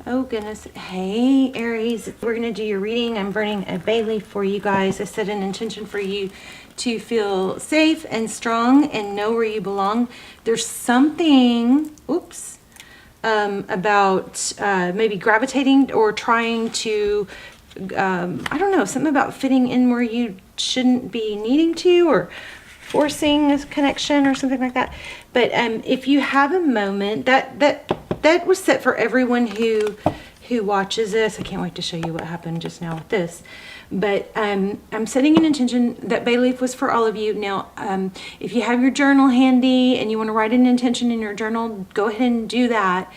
Oh goodness. Hey Aries, we're gonna do your reading. I'm burning a bay leaf for you guys. I set an intention for you to feel safe and strong and know where you belong. There's something, about maybe gravitating or trying to, I don't know, something about fitting in where you shouldn't be needing to, or forcing a connection or something like that. But if you have a moment, that was set for everyone who watches this. I can't wait to show you what happened just now with this. But I'm setting an intention. That bay leaf was for all of you. Now, if you have your journal handy and you want to write an intention in your journal, go ahead and do that.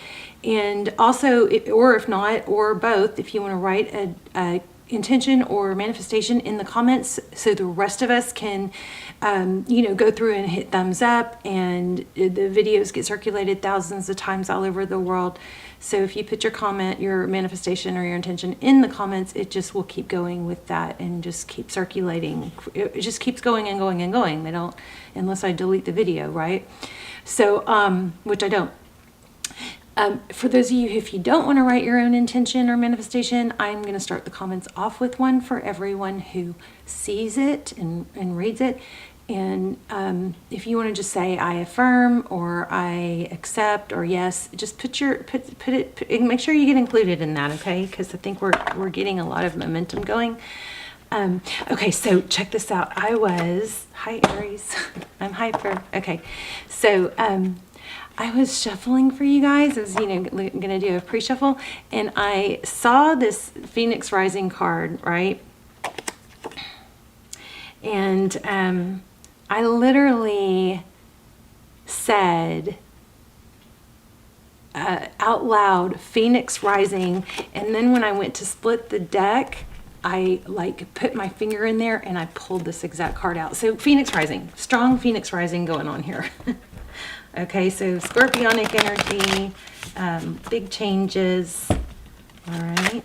And also, or if not, or both, if you want to write a intention or manifestation in the comments so the rest of us can go through and hit thumbs up, and the videos get circulated thousands of times all over the world. So if you put your comment, your manifestation or your intention in the comments, it just will keep going with that and just keep circulating. It just keeps going and going and going. They don't, unless I delete the video, right? So which I don't. For those of you, if you don't want to write your own intention or manifestation, I'm going to start the comments off with one for everyone who sees it and reads it. And if you want to just say I affirm or I accept or yes, just put it, make sure you get included in that, okay? Because I think we're getting a lot of momentum going. Okay, so check this out. Hi Aries, I'm hyper. Okay, so I was shuffling for you guys. I was, gonna do a pre-shuffle, and I saw this Phoenix Rising card, right? And I literally said out loud, Phoenix Rising, and then when I went to split the deck, I put my finger in there and I pulled this exact card out. So Phoenix Rising, strong Phoenix Rising going on here. Okay, so scorpionic energy, big changes. All right.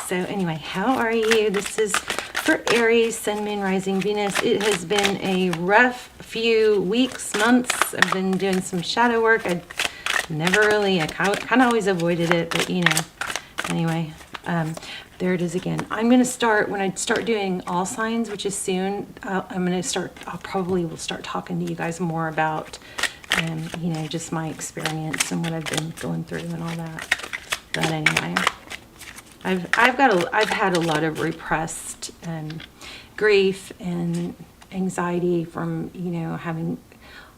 So anyway, how are you? This is for Aries, Sun, Moon, Rising, Venus. It has been a rough few weeks, months. I've been doing some shadow work. I kind of always avoided it, but anyway, there it is again. I'm going to start, when I start doing all signs, which is soon, I probably will start talking to you guys more about just my experience and what I've been going through and all that. But anyway, I've had a lot of repressed grief and anxiety from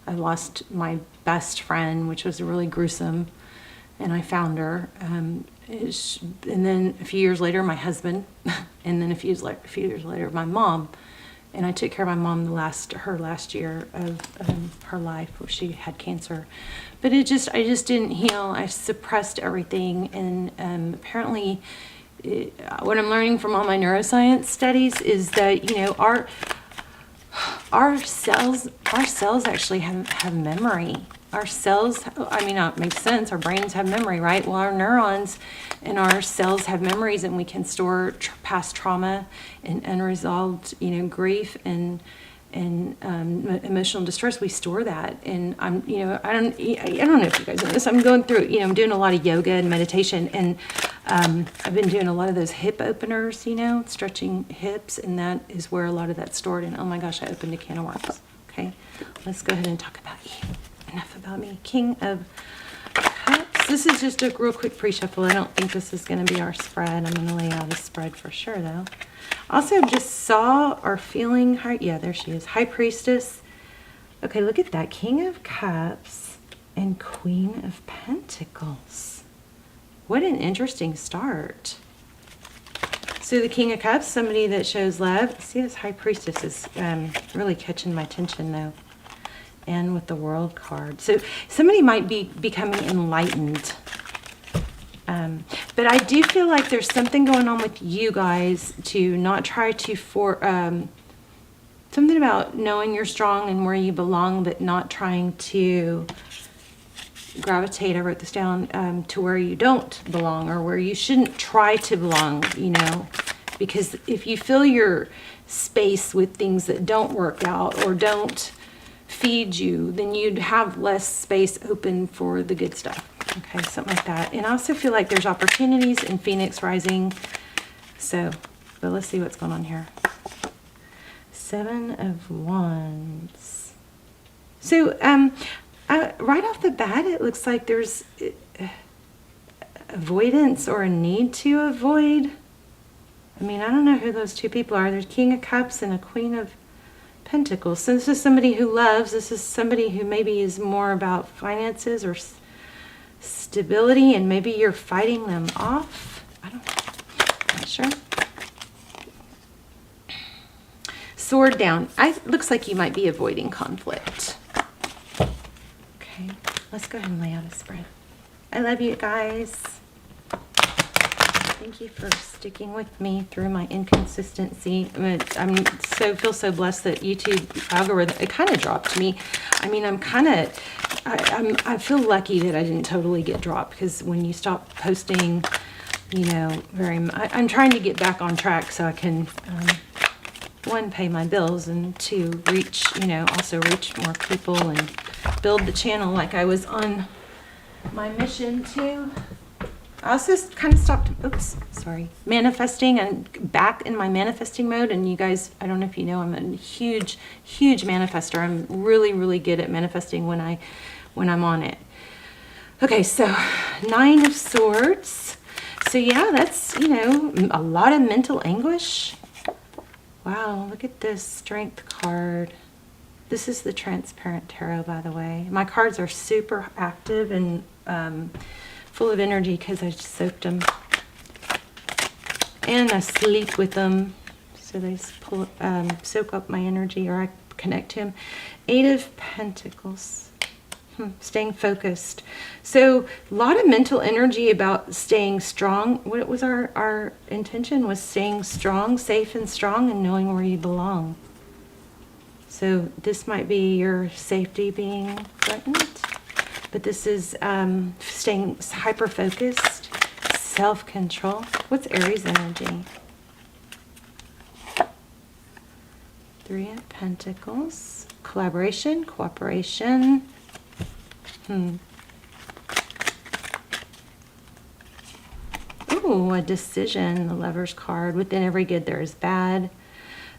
I lost my best friend, which was really gruesome, and I found her, and then a few years later my husband, and then a few years later my mom. And I took care of my mom her last year of her life, where she had cancer. But I just didn't heal. I suppressed everything. And apparently, what I'm learning from all my neuroscience studies is that our cells actually have memory. Our cells, it makes sense. Our brains have memory, right? Well, our neurons and our cells have memories, and we can store past trauma and unresolved, grief and emotional distress. We store that, and I don't know if you guys know this. I'm going through, I'm doing a lot of yoga and meditation, and I've been doing a lot of those hip openers, stretching hips, and that is where a lot of that's stored. And oh my gosh, I opened a can of worms. Okay, let's go ahead and talk about you. Enough about me. King of Cups. This is just a real quick pre-shuffle. I don't think this is going to be our spread. I'm going to lay out a spread for sure, though. Also, just saw or feeling yeah, there she is. High Priestess. Okay, look at that. King of Cups and Queen of Pentacles. What an interesting start. So the King of Cups, somebody that shows love. See, this High Priestess is really catching my attention, though. And with the World card. So somebody might be becoming enlightened. But I do feel like there's something going on with you guys to not try to something about knowing you're strong and where you belong, but not trying to gravitate, I wrote this down, to where you don't belong or where you shouldn't try to belong, because if you fill your space with things that don't work out or don't feed you, then you'd have less space open for the good stuff. Okay, something like that. And I also feel like there's opportunities in Phoenix rising. So, but let's see what's going on here. 7 of Wands. So, right off the bat, it looks like there's avoidance or a need to avoid. I mean, I don't know who those two people are. There's King of Cups and a Queen of Pentacles. So this is somebody who loves. This is somebody who maybe is more about finances or stability, and maybe you're fighting them off. I don't know. Not sure. Sword down. Looks like you might be avoiding conflict. Okay, let's go ahead and lay out a spread. I love you guys. Thank you for sticking with me through my inconsistency. Feel so blessed that YouTube algorithm, it kind of dropped me. I mean, I feel lucky that I didn't totally get dropped, because when you stop posting, you know, I'm trying to get back on track so I can, one, pay my bills, and two, also reach more people and build the channel like I was on my mission to. I also kind of stopped, manifesting, and back in my manifesting mode. And you guys, I don't know if you know, I'm a huge, huge manifester. I'm really, really good at manifesting when I'm on it. Okay, so 9 of Swords. So yeah, that's, a lot of mental anguish. Wow, look at this Strength card. This is the Transparent Tarot, by the way. My cards are super active and full of energy because I just soaked them. And I sleep with them. So they soak up my energy, or I connect to them. 8 of Pentacles. Staying focused. So a lot of mental energy about staying strong. What was our intention was staying strong, safe and strong, and knowing where you belong. So this might be your safety being threatened. But this is staying hyper-focused, self-control. What's Aries energy? 3 of Pentacles. Collaboration, cooperation. Ooh, a decision, the Lover's card. Within every good there is bad.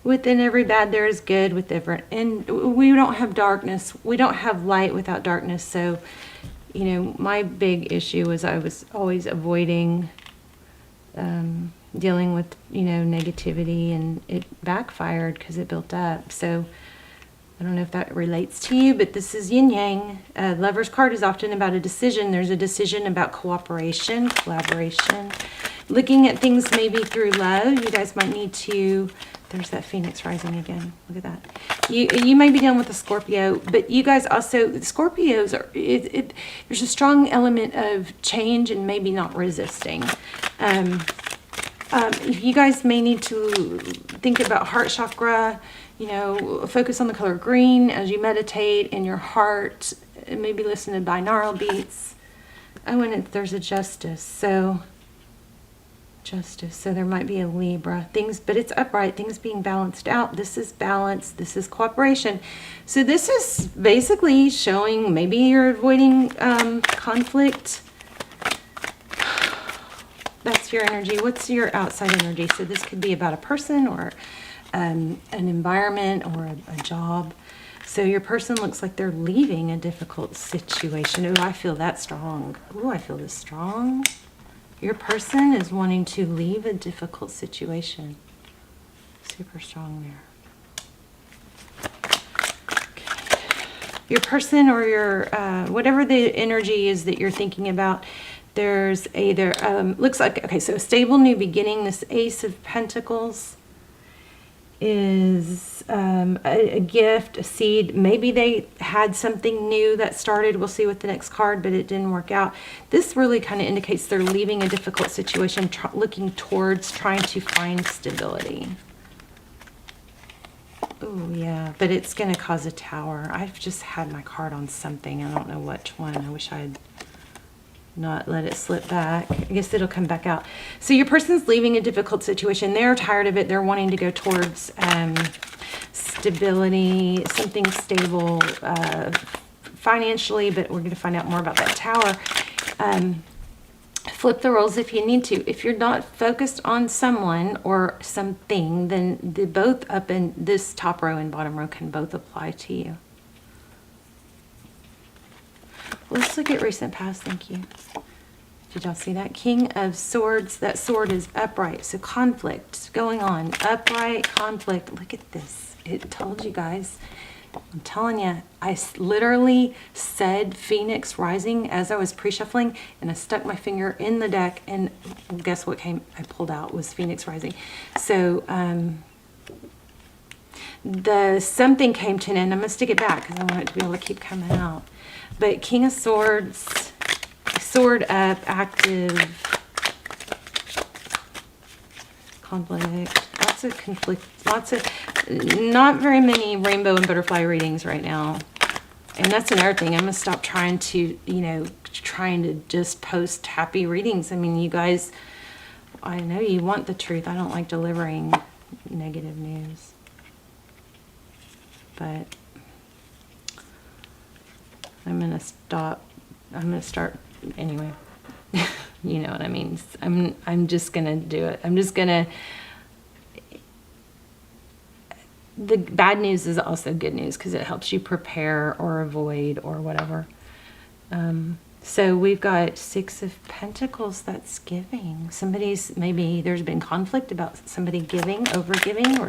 Within every bad there is good. And we don't have darkness. We don't have light without darkness. So, my big issue was I was always avoiding dealing with, negativity, and it backfired because it built up. So I don't know if that relates to you, but this is yin yang. Lover's card is often about a decision. There's a decision about cooperation, collaboration, looking at things maybe through love. You guys might need to. There's that Phoenix rising again. Look at that. You may be dealing with a Scorpio, but you guys also, Scorpios are, there's a strong element of change and maybe not resisting. You guys may need to think about heart chakra, focus on the color green as you meditate in your heart, and maybe listen to binaural beats. Oh, and there's a Justice. So there might be a Libra. But it's upright, things being balanced out. This is balance, this is cooperation. So this is basically showing maybe you're avoiding conflict. That's your energy. What's your outside energy? So this could be about a person, or an environment, or a job. So your person looks like they're leaving a difficult situation. Oh, I feel that strong. Oh, I feel this strong. Your person is wanting to leave a difficult situation. Super strong there. Okay. Your person, or your, whatever the energy is that you're thinking about, there's either, looks like, okay, so a stable new beginning. This Ace of Pentacles is a gift, a seed. Maybe they had something new that started. We'll see with the next card, but it didn't work out. This really kind of indicates they're leaving a difficult situation, looking towards trying to find stability. Oh, yeah, but it's going to cause a Tower. I've just had my card on something. I don't know which one. I wish I had not let it slip back. I guess it'll come back out. So your person's leaving a difficult situation. They're tired of it. They're wanting to go towards stability, something stable financially, but we're going to find out more about that Tower. Flip the roles if you need to. If you're not focused on someone or something, then the both up in this top row and bottom row can both apply to you. Let's look at recent past. Thank you. Did y'all see that? King of Swords. That sword is upright. So conflict going on. Upright conflict. Look at this. It told you guys. I'm telling you, I literally said Phoenix Rising as I was pre-shuffling, and I stuck my finger in the deck, and guess what I pulled out was Phoenix Rising. So the something came to an end. I'm going to stick it back because I want it to be able to keep coming out. But King of Swords, sword up, active, conflict, lots of conflict, lots of, not very many rainbow and butterfly readings right now. And that's another thing. I'm going to stop trying to, trying to just post happy readings. I mean, you guys, I know you want the truth. I don't like delivering negative news. But I'm going to stop. I'm going to start anyway. You know what I mean? I'm just going to do it. I'm just going to. The bad news is also good news because it helps you prepare or avoid or whatever. So we've got Six of Pentacles. That's giving. Maybe there's been conflict about somebody giving, over giving, or.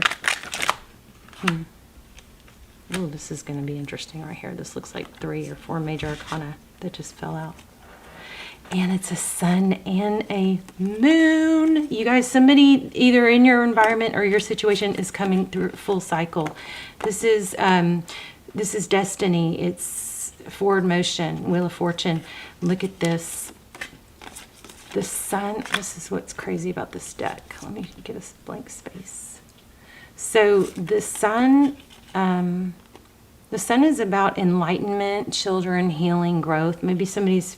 Oh, this is going to be interesting right here. This looks like 3 or 4 major arcana that just fell out. And it's a sun and a moon. You guys, somebody either in your environment or your situation is coming through full cycle. This is destiny. It's forward motion, Wheel of Fortune. Look at this. The sun, this is what's crazy about this deck. Let me get a blank space. So the sun is about enlightenment, children, healing, growth. Maybe somebody's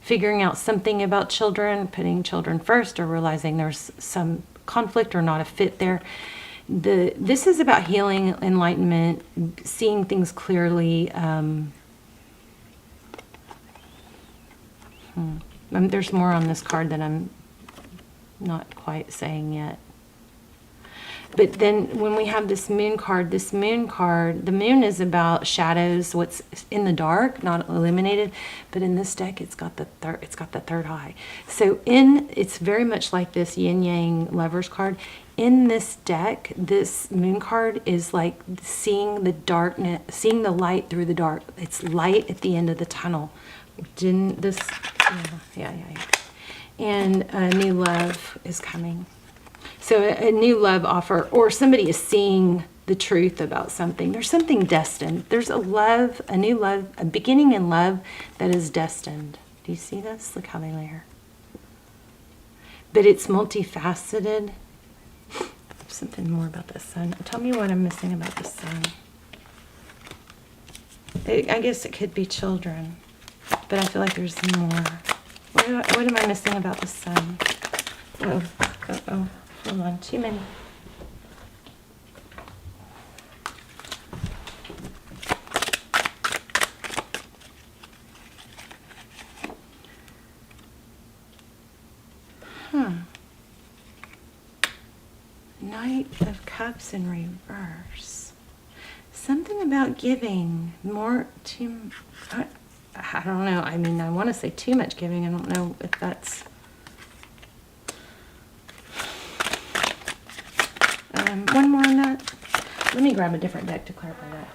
figuring out something about children, putting children first, or realizing there's some conflict or not a fit there. This is about healing, enlightenment, seeing things clearly. There's more on this card that I'm not quite saying yet. But then when we have this moon card, the moon is about shadows, what's in the dark, not illuminated. But in this deck, it's got the third eye. So it's very much like this yin yang lovers card. In this deck, this moon card is like seeing the darkness, seeing the light through the dark. It's light at the end of the tunnel. Didn't this? Yeah. And a new love is coming. So a new love offer, or somebody is seeing the truth about something. There's something destined. There's a new love, a beginning in love that is destined. Do you see this? Look how they layer. But it's multifaceted. Something more about the sun. Tell me what I'm missing about the sun. I guess it could be children, but I feel like there's more. What am I missing about the sun? Oh. Hold on, too many. Knight of Cups in reverse. Something about giving more to. I don't know. I mean, I want to say too much giving. I don't know if that's. One more on that. Let me grab a different deck to clarify that.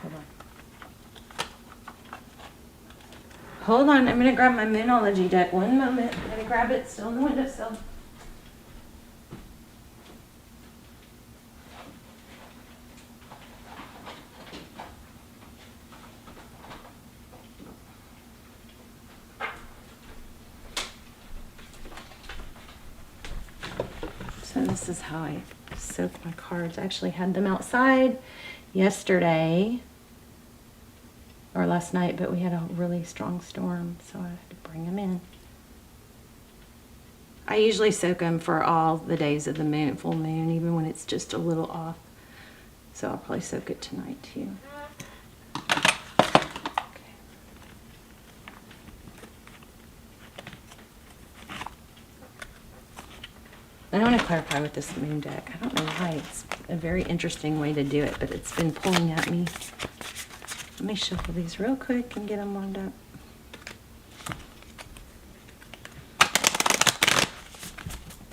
Hold on. I'm going to grab my Moonology deck. One moment. I'm going to grab it. Still on the windowsill. So this is how I soak my cards. I actually had them outside yesterday or last night, but we had a really strong storm, so I had to bring them in. I usually soak them for all the days of the moon, full moon, even when it's just a little off. So I'll probably soak it tonight too. Okay. I want to clarify with this moon deck. I don't know why. It's a very interesting way to do it, but it's been pulling at me. Let me shuffle these real quick and get them wound up.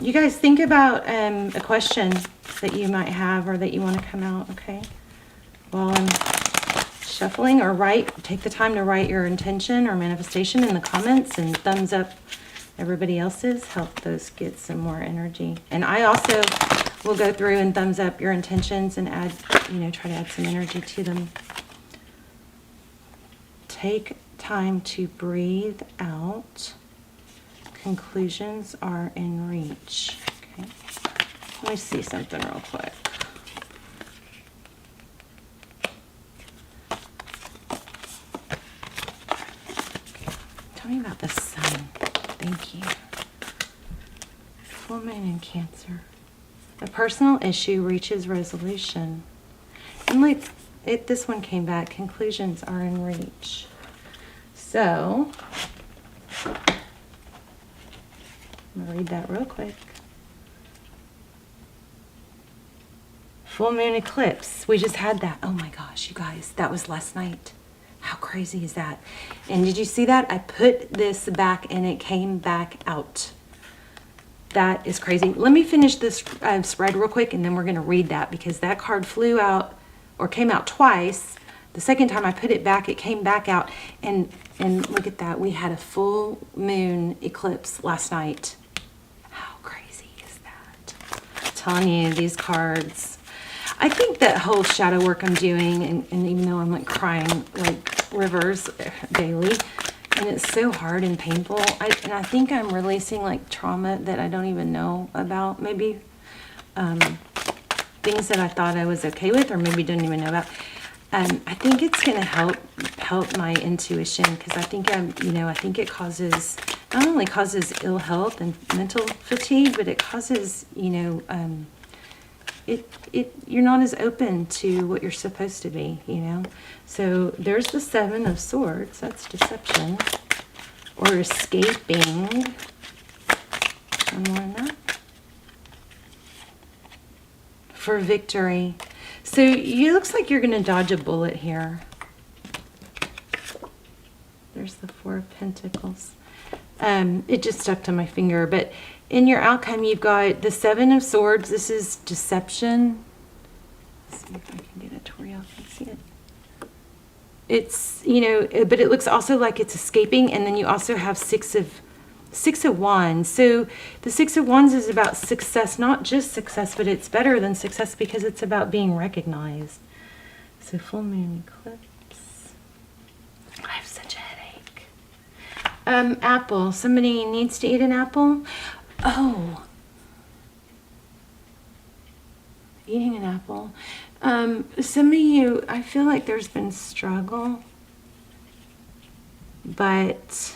You guys think about a question that you might have or that you want to come out, okay? While I'm shuffling, or take the time to write your intention or manifestation in the comments, and thumbs up everybody else's. Help those get some more energy. And I also will go through and thumbs up your intentions and add, try to add some energy to them. Take time to breathe out. Conclusions are in reach. Okay. Let me see something real quick. Tell me about the sun. Thank you. Full moon in Cancer. A personal issue reaches resolution. And this one came back. Conclusions are in reach. So, I'm going to read that real quick. Full moon eclipse. We just had that. Oh my gosh, you guys. That was last night. How crazy is that? And did you see that? I put this back and it came back out. That is crazy. Let me finish this spread real quick, and then we're going to read that, because that card flew out or came out twice. The second time I put it back, it came back out. And look at that. We had a full moon eclipse last night. How crazy is that? I'm telling you, these cards. I think that whole shadow work I'm doing, and even though I'm like crying like rivers daily, and it's so hard and painful, and I think I'm releasing like trauma that I don't even know about, maybe things that I thought I was okay with, or maybe didn't even know about. I think it's going to help my intuition, because I think I think it not only causes ill health and mental fatigue, but it causes, you're not as open to what you're supposed to be, So there's the Seven of Swords. That's deception or escaping. One more on that. For victory. So it looks like you're going to dodge a bullet here. There's the Four of Pentacles. It just stuck to my finger, but in your outcome, you've got the Seven of Swords. This is deception. Let's see if I can get it to where y'all can see it. It's, but it looks also like it's escaping, and then you also have Six of Wands. So the Six of Wands is about success, not just success, but it's better than success because it's about being recognized. So full moon eclipse. I have such a headache. Apple. Somebody needs to eat an apple. Oh, eating an apple. Some of you, I feel like there's been struggle, but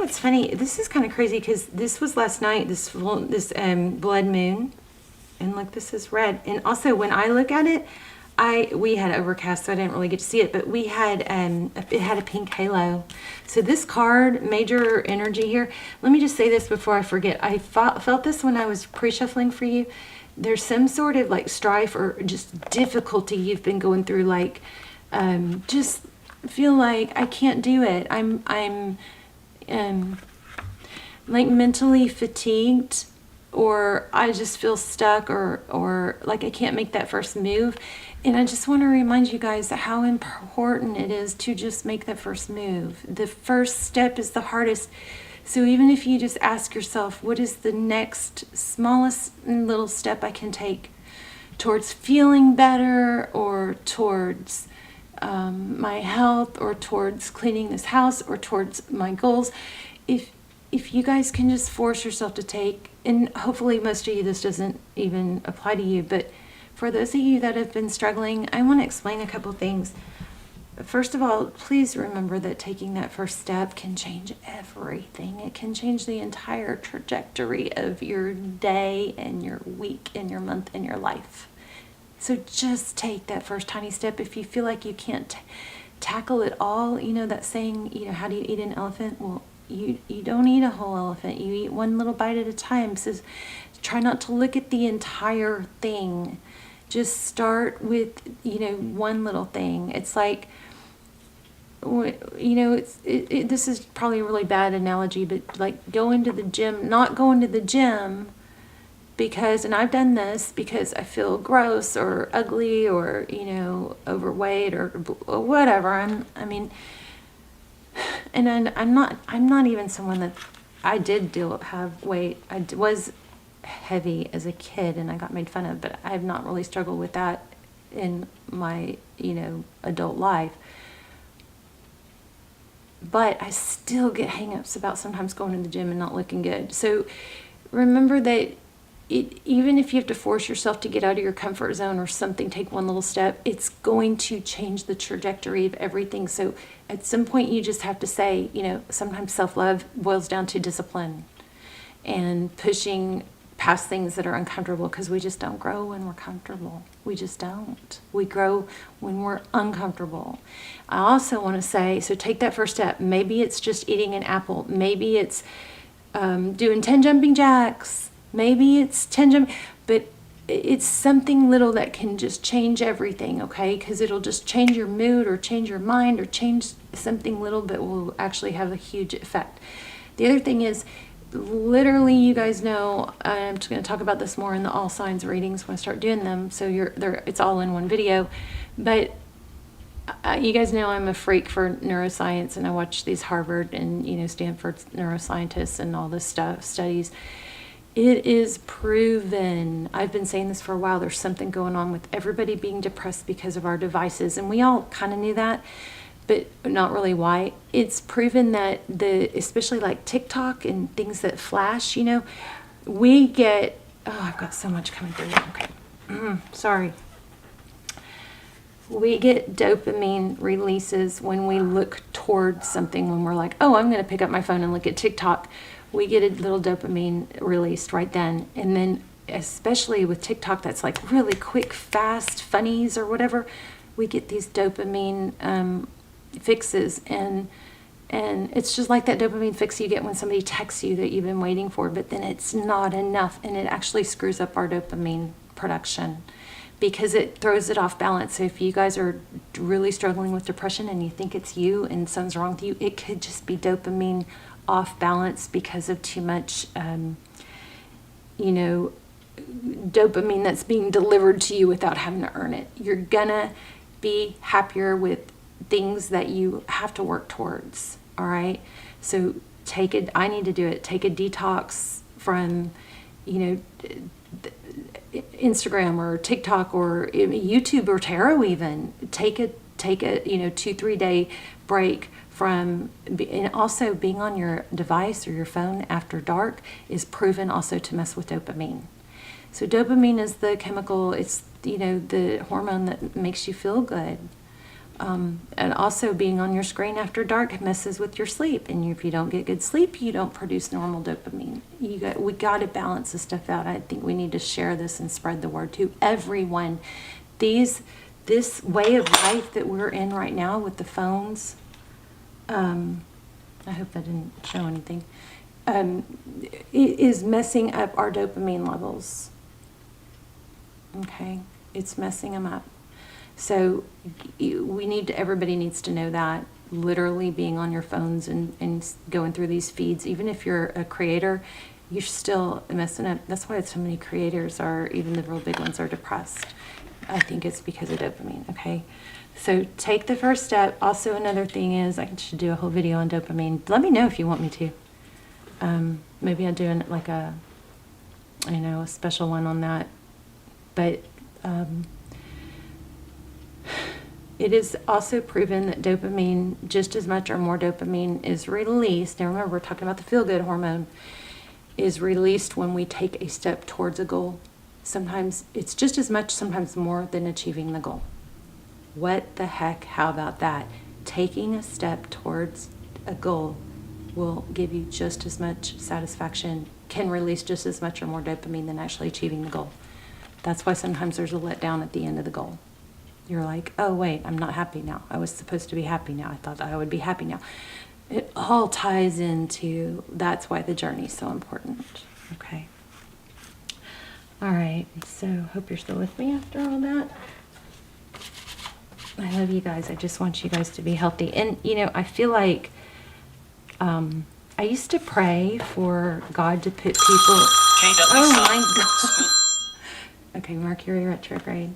it's funny. This is kind of crazy because this was last night, this blood moon, and look, this is red. And also when I look at it, we had overcast, so I didn't really get to see it, but we had it had a pink halo. So this card, major energy here. Let me just say this before I forget. I felt this when I was pre-shuffling for you. There's some sort of like strife or just difficulty you've been going through, like just feel like I can't do it. I'm like mentally fatigued, or I just feel stuck, or like I can't make that first move. And I just want to remind you guys how important it is to just make that first move. The first step is the hardest. So even if you just ask yourself, what is the next smallest little step I can take towards feeling better, or towards my health, or towards cleaning this house, or towards my goals. If you guys can just force yourself to take, and hopefully most of you this doesn't even apply to you, but for those of you that have been struggling, I want to explain a couple things. First of all, please remember that taking that first step can change everything. It can change the entire trajectory of your day and your week and your month and your life. So just take that first tiny step. If you feel like you can't tackle it all. You know that saying, how do you eat an elephant? Well, you don't eat a whole elephant. You eat one little bite at a time. It says, try not to look at the entire thing. Just start with, one little thing. It's like, this is probably a really bad analogy, but like going to the gym, not going to the gym because, and I've done this because I feel gross or ugly or, overweight or whatever. And then I'm not even someone that, I did have weight. I was heavy as a kid and I got made fun of, but I have not really struggled with that in my, adult life. But I still get hang-ups about sometimes going to the gym and not looking good. So remember that even if you have to force yourself to get out of your comfort zone or something, take one little step, it's going to change the trajectory of everything. So at some point you just have to say, sometimes self-love boils down to discipline and pushing past things that are uncomfortable, because we just don't grow when we're comfortable. We just don't. We grow when we're uncomfortable. I also want to say, so take that first step. Maybe it's just eating an apple. Maybe it's doing 10 jumping jacks. Maybe it's 10 jumping, but it's something little that can just change everything, okay? Because it'll just change your mood or change your mind or change something little, but will actually have a huge effect. The other thing is, literally, you guys know, I'm just going to talk about this more in the all signs readings when I start doing them, so it's all in one video. But you guys know I'm a freak for neuroscience, and I watch these Harvard and Stanford neuroscientists and all this studies. It is proven. I've been saying this for a while. There's something going on with everybody being depressed because of our devices, and we all kind of knew that, but not really why. It's proven that especially like TikTok and things that flash, we get, I've got so much coming through. Okay. Sorry. We get dopamine releases when we look towards something, when we're like, I'm going to pick up my phone and look at TikTok. We get a little dopamine released right then. And then especially with TikTok, that's like really quick, fast, funnies or whatever, we get these dopamine fixes, and it's just like that dopamine fix you get when somebody texts you that you've been waiting for, but then it's not enough, and it actually screws up our dopamine production because it throws it off balance. So if you guys are really struggling with depression and you think it's you and something's wrong with you, it could just be dopamine off balance because of too much dopamine that's being delivered to you without having to earn it. You're gonna be happier with things that you have to work towards. All right. So I need to do it. Take a detox from, Instagram or TikTok or YouTube or tarot even. Take a 2-3 day break from, and also being on your device or your phone after dark is proven also to mess with dopamine. So dopamine is the chemical, it's, the hormone that makes you feel good. And also being on your screen after dark messes with your sleep. And if you don't get good sleep, you don't produce normal dopamine. We got to balance this stuff out. I think we need to share this and spread the word to everyone. This way of life that we're in right now with the phones, I hope that didn't show anything, it is messing up our dopamine levels. Okay, it's messing them up. So everybody needs to know that. Literally being on your phones and going through these feeds, even if you're a creator, you're still messing up. That's why so many creators even the real big ones, are depressed. I think it's because of dopamine, okay? So take the first step. Also, another thing is, I should do a whole video on dopamine. Let me know if you want me to. Maybe I'll do a special one on that. But it is also proven that dopamine, just as much or more dopamine is released. Now remember, we're talking about the feel-good hormone, is released when we take a step towards a goal. Sometimes it's just as much, sometimes more than achieving the goal. What the heck? How about that? Taking a step towards a goal will give you just as much satisfaction, can release just as much or more dopamine than actually achieving the goal. That's why sometimes there's a letdown at the end of the goal. You're like, oh wait, I'm not happy now. I was supposed to be happy now. I thought I would be happy now. It all ties into, that's why the journey is so important. Okay. All right, so hope you're still with me after all that. I love you guys. I just want you guys to be healthy. And, you know, I feel like I used to pray for God to put people... Oh, my God. Okay, Mercury retrograde.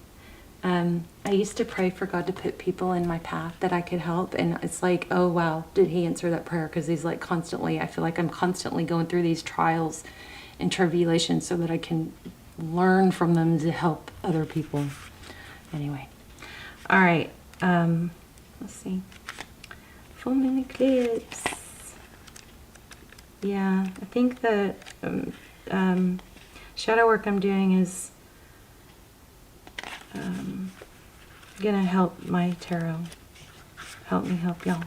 I used to pray for God to put people in my path that I could help. And it's like, oh, wow, did he answer that prayer? Because he's like constantly, I feel like I'm constantly going through these trials and tribulations so that I can learn from them to help other people. Anyway. All right. Let's see. Full moon eclipse. Yeah, I think that shadow work I'm doing is gonna help my tarot. Help me help y'all.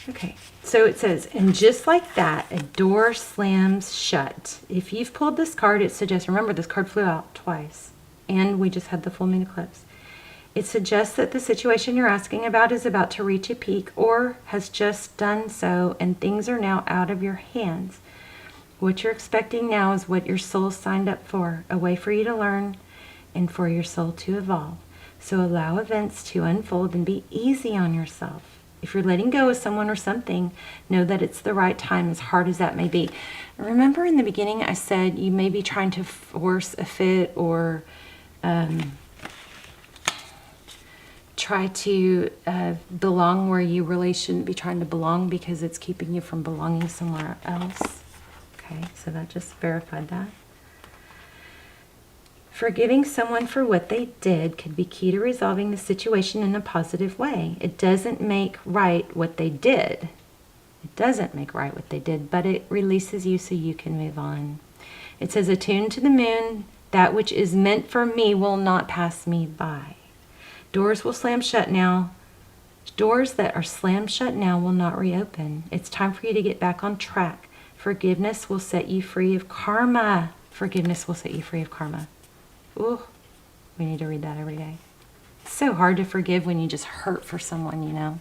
Okay, so it says, and just like that, a door slams shut. If you've pulled this card, it suggests, remember this card flew out twice, and we just had the full moon eclipse. It suggests that the situation you're asking about is about to reach a peak or has just done so, and things are now out of your hands. What you're expecting now is what your soul signed up for, a way for you to learn and for your soul to evolve. So allow events to unfold and be easy on yourself. If you're letting go of someone or something, know that it's the right time, as hard as that may be. Remember in the beginning I said you may be trying to force a fit or try to belong where you really shouldn't be trying to belong because it's keeping you from belonging somewhere else. Okay, so that just verified that. Forgiving someone for what they did could be key to resolving the situation in a positive way. It doesn't make right what they did. It doesn't make right what they did, but it releases you so you can move on. It says, attuned to the moon, that which is meant for me will not pass me by. Doors will slam shut now. Doors that are slammed shut now will not reopen. It's time for you to get back on track. Forgiveness will set you free of karma. Forgiveness will set you free of karma. Ooh, we need to read that every day. It's so hard to forgive when you just hurt for someone, you know.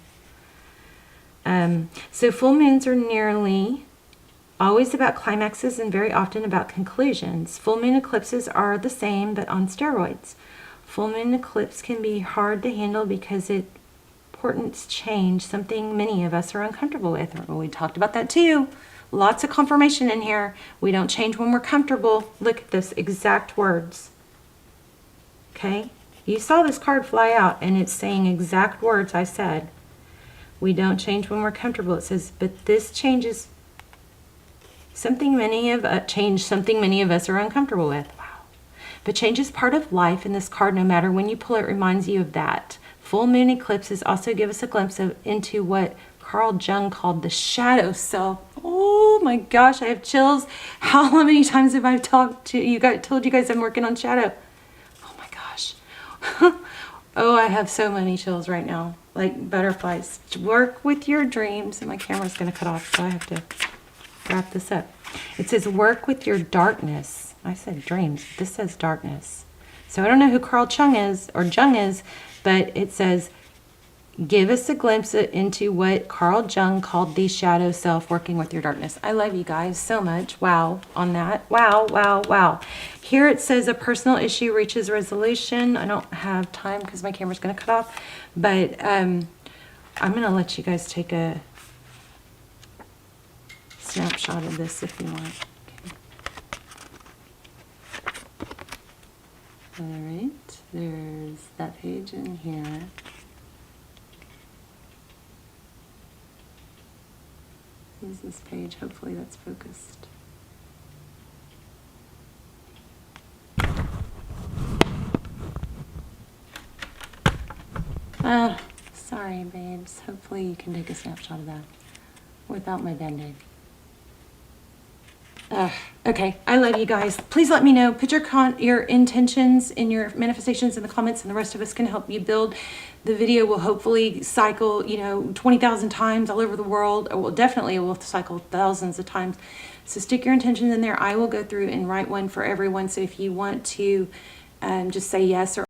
So full moons are nearly always about climaxes and very often about conclusions. Full moon eclipses are the same, but on steroids. Full moon eclipse can be hard to handle because it portents change, something many of us are uncomfortable with. We talked about that too. Lots of confirmation in here. We don't change when we're comfortable. Look at this exact words. Okay? You saw this card fly out and it's saying exact words I said. We don't change when we're comfortable. It says, but this changes something many of us are uncomfortable with. Wow. But change is part of life, and this card, no matter when you pull it, reminds you of that. Full moon eclipses also give us a glimpse into what Carl Jung called the shadow self. Oh my gosh, I have chills. How many times have I told you guys I'm working on shadow? Oh my gosh. Oh, I have so many chills right now, like butterflies. Work with your dreams, and my camera's going to cut off, so I have to wrap this up. It says work with your darkness. I said dreams. This says darkness. So I don't know who Carl Jung is, but it says give us a glimpse into what Carl Jung called the shadow self, working with your darkness. I love you guys so much. Wow on that. Wow, wow, wow. Here it says a personal issue reaches resolution. I don't have time because my camera's going to cut off, but I'm going to let you guys take a snapshot of this if you want. Okay. All right, there's that page in here. Use this page. Hopefully that's focused. Sorry, babes. Hopefully you can take a snapshot of that without my Band-Aid. Okay, I love you guys. Please let me know. Put your intentions in your manifestations in the comments, and the rest of us can help you build. The video will hopefully cycle, 20,000 times all over the world. Well, definitely it will cycle thousands of times. So stick your intentions in there. I will go through and write one for everyone. So if you want to just say yes or